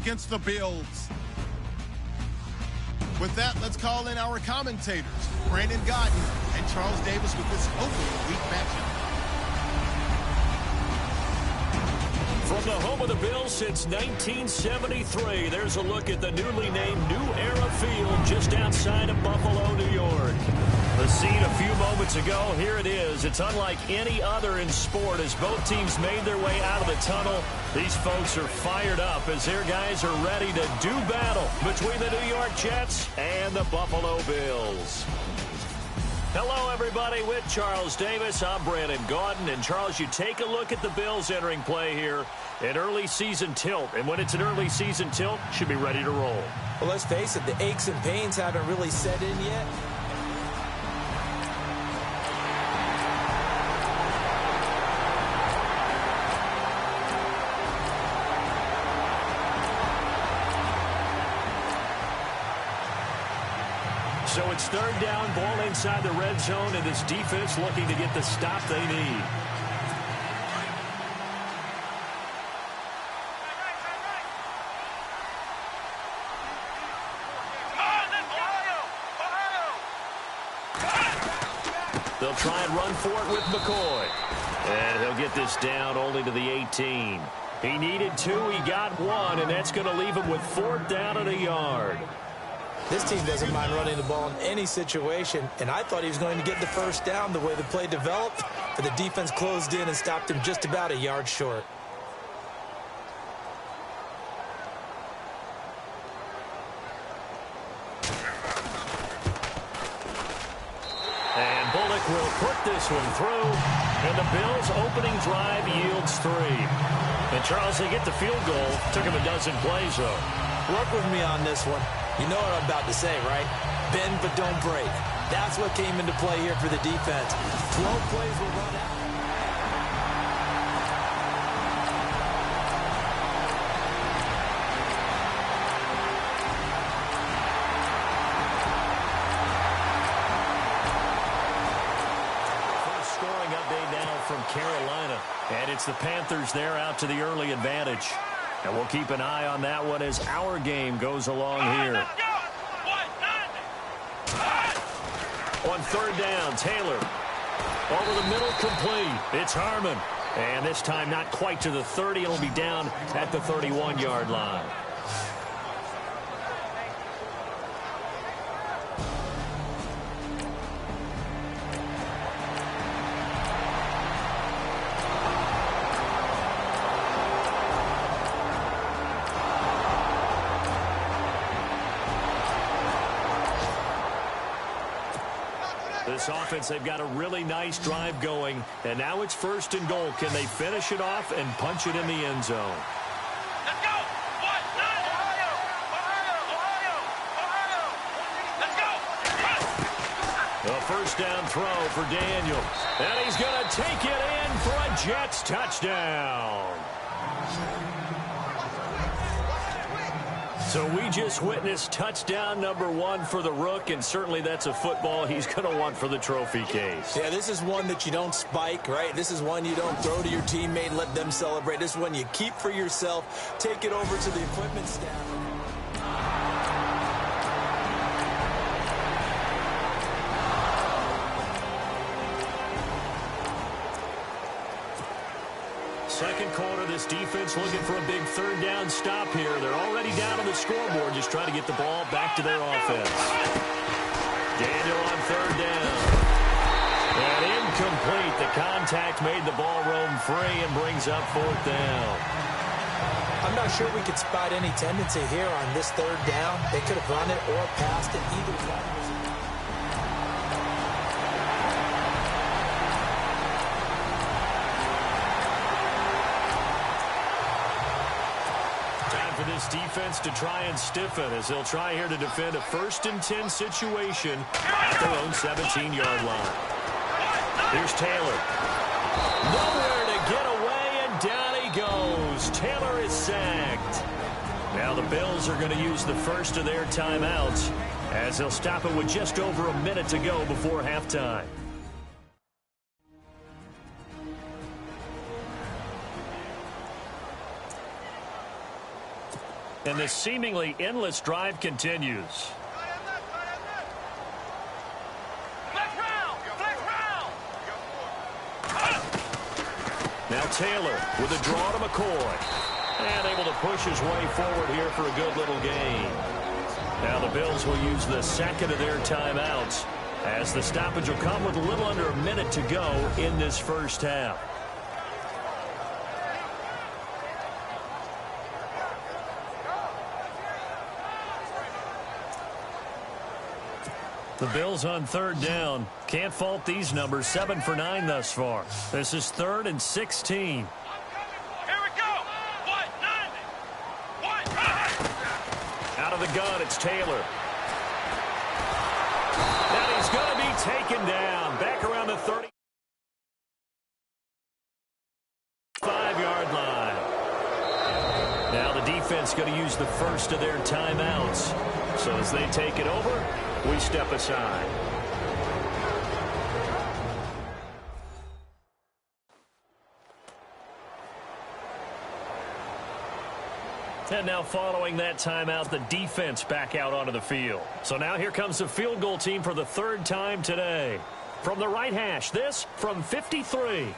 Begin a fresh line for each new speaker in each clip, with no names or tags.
against the Bills. With that, let's call in our commentators, Brandon Gaudin and Charles Davis, with this opening week matchup.
From the home of the Bills since 1973, there's a look at the newly named New Era Field just outside of Buffalo, New York. The scene a few moments ago, here it is. It's unlike any other in sport as both teams made their way out of the tunnel. These folks are fired up as their guys are ready to do battle between the New York Jets and the Buffalo Bills. Hello, everybody. With Charles Davis, I'm Brandon Gaudin. And, Charles, you take a look at the Bills entering play here. An early season tilt. And when it's an early season tilt, should be ready to roll.
Well, let's face it, the aches and pains haven't really set in yet.
So it's third down, ball inside the red zone, and this defense looking to get the stop they need. They'll try and run for it with McCoy. And he'll get this down only to the 18. He needed 2, he got 1, and that's going to leave him with 4th down and a yard.
This team doesn't mind running the ball in any situation, and I thought he was going to get the first down the way the play developed, but the defense closed in and stopped him just about a yard short.
And Bullock will put this one through, and the Bills' opening drive yields 3. And, Charles, they get the field goal. Took him a dozen plays, though.
Work with me on this one. You know what I'm about to say, right? Bend but don't break. That's what came into play here for the defense. 12 plays will run out.
First scoring update now from Carolina. And it's the Panthers there out to the early advantage. And we'll keep an eye on that one as our game goes along here. On third down, Taylor. Over the middle, complete. It's Harmon. And this time not quite to the 30. It'll be down at the 31-yard line. This offense, they've got a really nice drive going, and now it's 1st and goal. Can they finish it off and punch it in the end zone?
Let's go! Ohio! Let's go!
A first down throw for Daniels, and he's going to take it in for a Jets touchdown. So we just witnessed touchdown number 1 for the Rook, and certainly that's a football he's going to want for the trophy case.
Yeah, this is one that you don't spike, right? This is one you don't throw to your teammate and let them celebrate. This is one you keep for yourself, take it over to the equipment staff.
Second quarter, this defense looking for a big third down stop here. They're already down on the scoreboard, just trying to get the ball back to their offense. Daniel on third down. And incomplete. The contact made the ball roam free and brings up 4th down.
I'm not sure we could spot any tendency here on this third down. They could have run it or passed it. Either one was
for this defense to try and stiffen as they'll try here to defend a 1st and 10 situation at their own 17-yard line. Here's Taylor. Nowhere to get away, and down he goes. Taylor is sacked. Now the Bills are going to use the first of their timeouts as they'll stop it with just over a minute to go before halftime. And this seemingly endless drive continues. Now Taylor with a draw to McCoy. And able to push his way forward here for a good little gain. Now the Bills will use the second of their timeouts, as the stoppage will come with a little under a minute to go in this first half. The Bills on third down. Can't fault these numbers. 7 for 9 thus far. This is 3rd and 16.
Here we go.
Out of the gun, it's Taylor. And he's going to be taken down. Back around the 35-yard line. Now the defense going to use the first of their timeouts. So as they take it over, we step aside. And now following that timeout, the defense back out onto the field. So now here comes the field goal team for the 3rd time today. From the right hash, this from 53.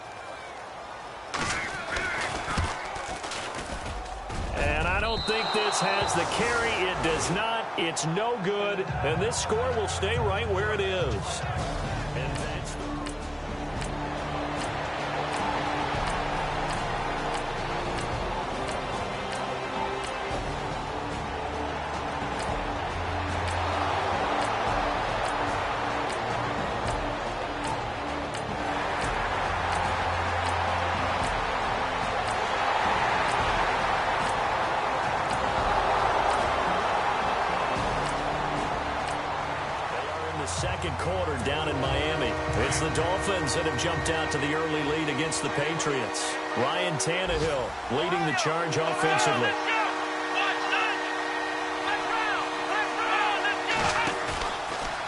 And I don't think this has the carry. It does not. It's no good. And this score will stay right where it is. And that's second quarter down in Miami. It's the Dolphins that have jumped out to the early lead against the Patriots. Ryan Tannehill leading the charge offensively.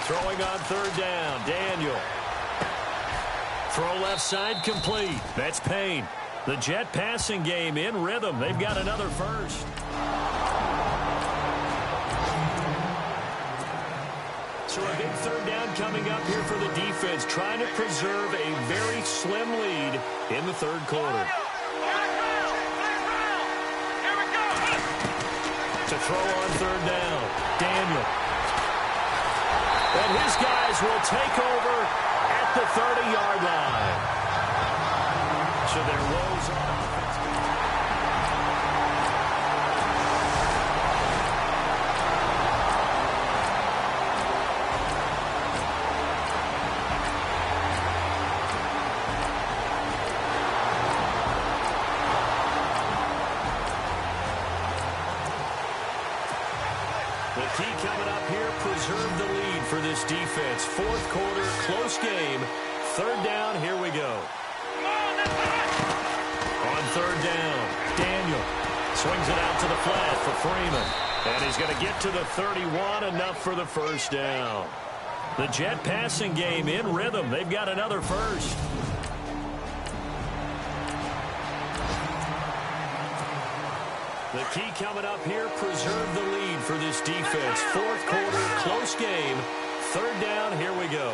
Throwing on third down, Daniel. Throw left side complete. That's Payne. The Jet passing game in rhythm. They've got another first. So a big third down coming up here for the defense, trying to preserve a very slim lead in the third quarter. To throw on third down, Daniel. And his guys will take over at the 30-yard line. So their woes on offense. The key coming up here, preserve the lead for this defense. 4th quarter, close game. Third down, here we go. On third down, Daniel swings it out to the flat for Freeman. And he's going to get to the 31, enough for the first down. The Jet passing game in rhythm. They've got another first. The key coming up here, preserve the lead for this defense. 4th quarter, close game. Third down, here we go.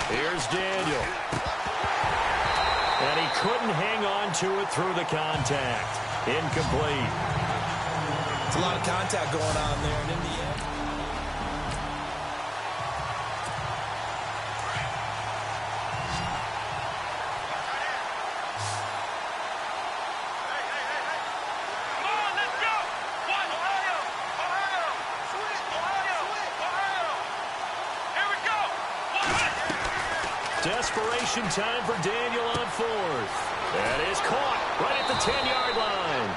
Here's Daniel. And he couldn't hang on to it through the contact. Incomplete.
It's a lot of contact going on there, and in the end.
Desperation time for Daniel on 4th. That is caught right at the 10-yard line.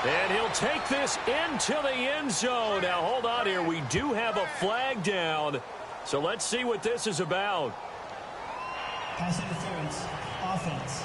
And he'll take this into the end zone. Now, hold on here. We do have a flag down. So let's see what this is about.
Pass interference. Offense.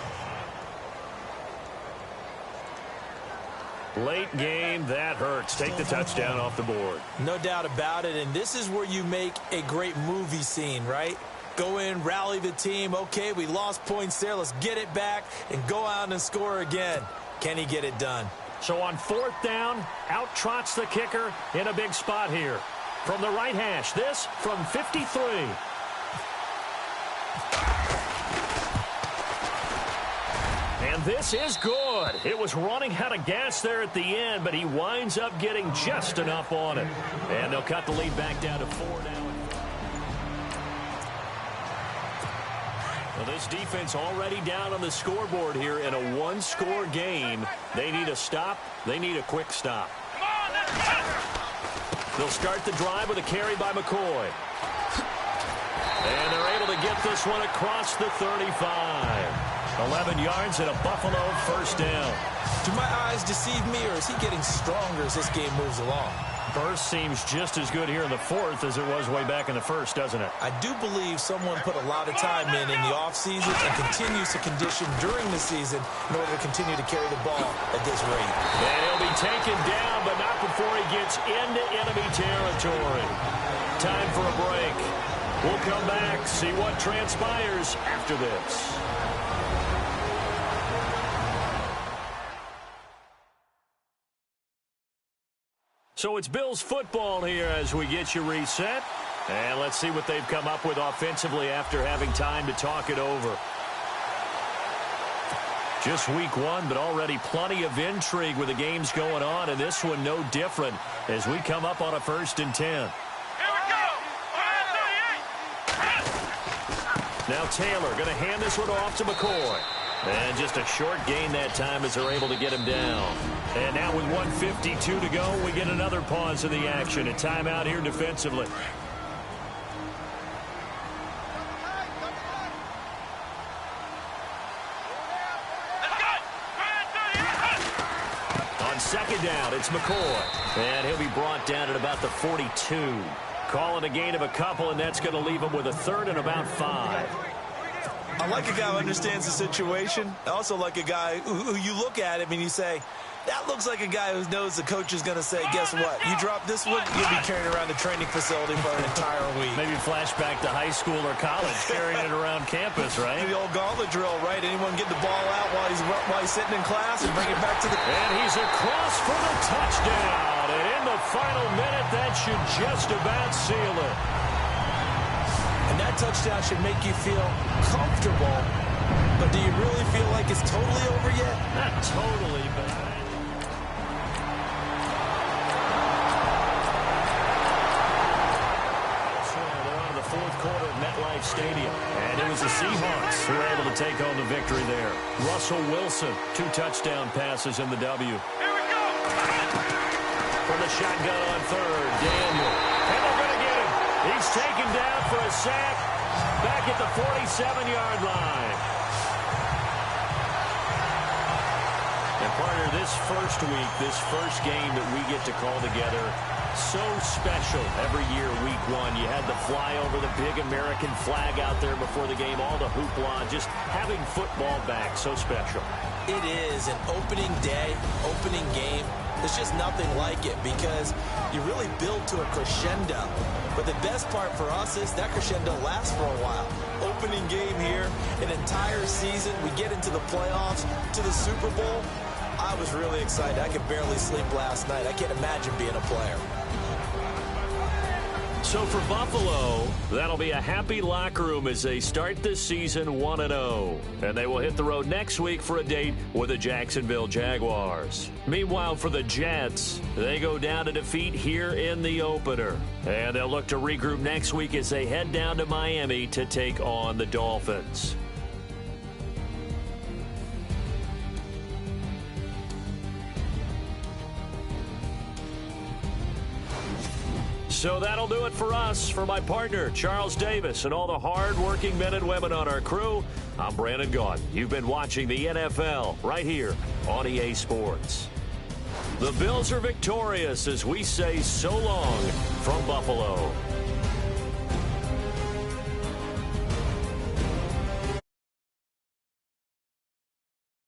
Late game, that hurts. Take the touchdown off the board.
No doubt about it, and this is where you make a great movie scene, right? Go in, rally the team. Okay, we lost points there. Let's get it back and go out and score again. Can he get it done?
So on 4th down, out trots the kicker in a big spot here. From the right hash, this from 53. And this is good. It was running out of gas there at the end, but he winds up getting just enough on it. And they'll cut the lead back down to 4 now. Well, this defense already down on the scoreboard here in a one-score game. They need a stop. They need a quick stop. They'll start the drive with a carry by McCoy. And they're able to get this one across the 35. 11 yards and a Buffalo first down.
Do my eyes deceive me, or is he getting stronger as this game moves along?
Burst seems just as good here in the 4th as it was way back in the 1st, doesn't it?
I do believe someone put a lot of time in the offseason and continues to condition during the season in order to continue to carry the ball at this rate.
And he'll be taken down, but not before he gets into enemy territory. Time for a break. We'll come back, see what transpires after this. So it's Bills football here as we get you reset. And let's see what they've come up with offensively after having time to talk it over. Just week 1, but already plenty of intrigue with the games going on, and this one no different as we come up on a 1st and 10.
Here we go.
Now Taylor going to hand this one off to McCoy. And just a short gain that time as they're able to get him down. And now with 1:52 to go, we get another pause in the action. A timeout here defensively. On 2nd down, it's McCoy. And he'll be brought down at about the 42. Calling a gain of a couple, and that's going to leave him with a 3rd and about 5.
I like a guy who understands the situation. I also like a guy who you look at him and you say, that looks like a guy who knows the coach is going to say, guess what? You drop this one, you'll be carrying around the training facility for an entire week.
Maybe flashback to high school or college, carrying it around campus, right?
The old gauntlet drill, right? Anyone get the ball out while he's sitting in class and bring it back to the...
And he's across for the touchdown. And in the final minute, that should just about seal it.
And that touchdown should make you feel comfortable. But do you really feel like it's totally over yet?
Not totally, but... Quarter of MetLife Stadium. And it was the Seahawks who were able to take home the victory there. Russell Wilson, 2 touchdown passes in the W.
Here we go.
From the shotgun on 3rd, Daniel. And they're going to get him. He's taken down for a sack back at the 47-yard line. And partner, this first week, this first game that we get to call together, so special every year, week 1. You had the flyover, the big American flag out there before the game, all the hoopla, just having football back, so special.
It is an opening day, opening game. There's just nothing like it because you really build to a crescendo. But the best part for us is that crescendo lasts for a while. Opening game here, an entire season. We get into the playoffs, to the Super Bowl. I was really excited. I could barely sleep last night. I can't imagine being a player.
So for Buffalo, that'll be a happy locker room as they start this season 1-0. And they will hit the road next week for a date with the Jacksonville Jaguars. Meanwhile, for the Jets, they go down to defeat here in the opener. And they'll look to regroup next week as they head down to Miami to take on the Dolphins. So that'll do it for us. For my partner, Charles Davis, and all the hard-working men and women on our crew, I'm Brandon Gaudin. You've been watching the NFL right here on EA Sports. The Bills are victorious as we say so long from Buffalo.